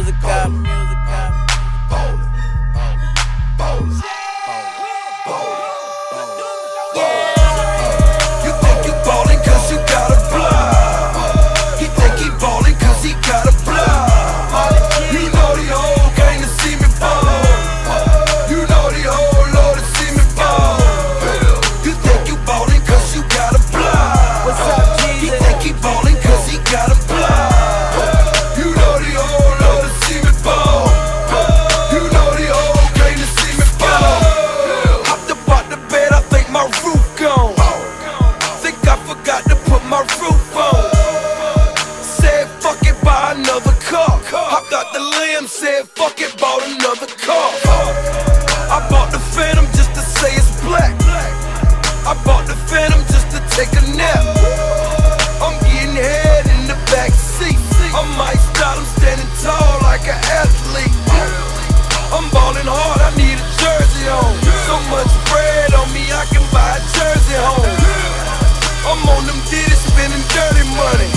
music up. Ballin', ballin', You think you ballin' cause you got a block. He think he ballin' cause he got a block. You know the whole gang to see me ball. You know the whole Lord to see me ball. You think you ballin' cause you got a block. What's up, Jesus? He think he ballin' cause he got a block. You know the whole Lord to see me ball. You know the whole gang to see me ball. Hopped up out the bed, I think my roof gone. Think I forgot to put my roof on. Said fuck it, buy another car. Hopped out the limb, said fuck it, bought another car. I bought the Phantom just to say it's black. I bought the Phantom just to take a nap. I'm getting head in the back seat. I might style, I'm standing tall like an athlete. I'm ballin' hard, I need a jersey on. So much bread on me, I can buy a jersey home. I'm on them ditties spending dirty money.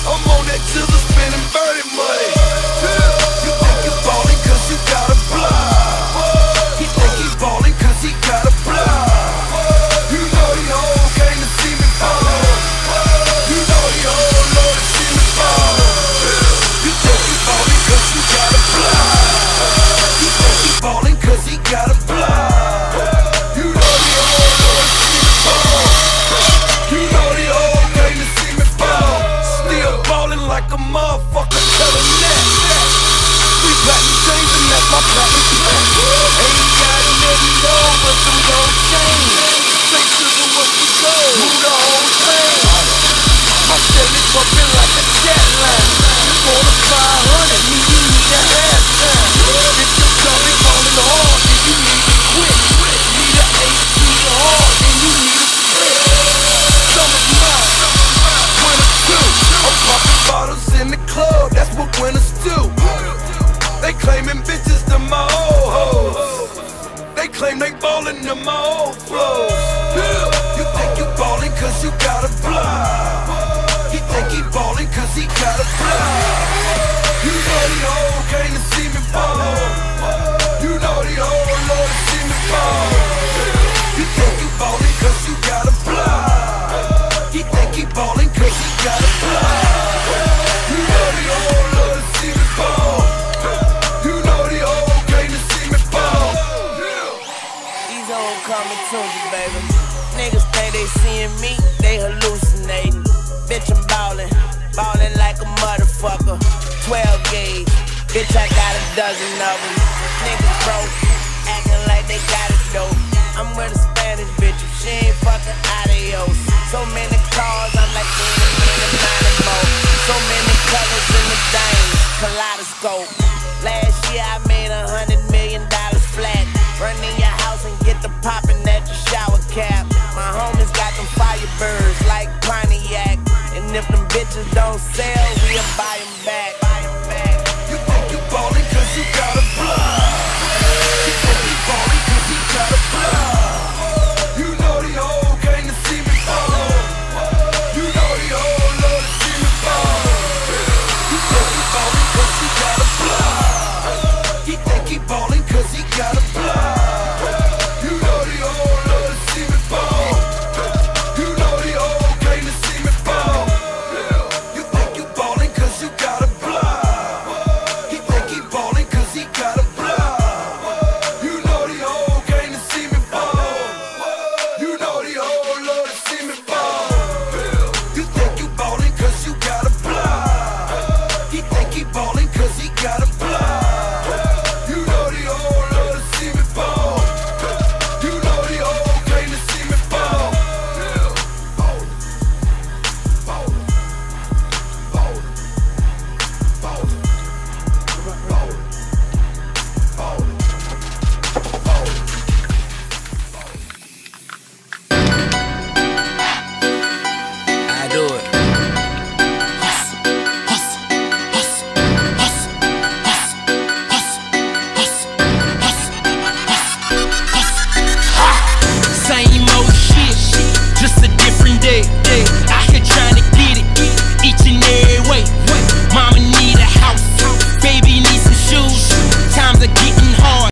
I'm on that chisel spending birdie money. You think you ballin' cause you got a block. He think he ballin' cause he got a block. You know the whole gang to see me ball. You know the whole Lord to see me ball. You think you ballin' cause you got a block. You think he ballin' cause he got a block. You know the whole Lord to see me ball. You know the whole gang to see me ball. Still ballin' like a motherfucker telling that. We platinum chains and that's my platinum plan. Ain't got nothing gold but some gold chains. Say sugar what we go, move the whole thing. My Chevy bumpin' like a jet line. You want a 500, me you need a halftime. If you started ballin' hard, then you need to quit. Need a 18 hard, then you need a split. Summer's mine, winter too. I'm poppin' bottles in the club, that's what winners do. They claimin' bitches to my old hoes. They claim they ballin' to my old flows. You think you ballin' cause you got a block. He think he ballin' cause he got a block. You know the whole gang to see me ball. You know the whole Lord to see me ball. You think you ballin' cause you got a block. He think he ballin' cause he got a block. You know the whole Lord to see me ball. You know the whole gang to see me ball. These old coming to me, baby. Niggas think they seeing me, they hallucinating. Bitch, I'm ballin' like a motherfucker. 12 gauge, bitch, I got a dozen of them. Niggas broke, acting like they got it dope. I'm with a Spanish bitch, if she ain't fucking adios. So many cars, I'm like many more. So many colors in the dang, kaleidoscope. Last year I made $100 million flat. Run in your house and get the poppin' at your shower cap. My homies got them firebirds like Pontiac. And if them bitches don't sell, we'll buy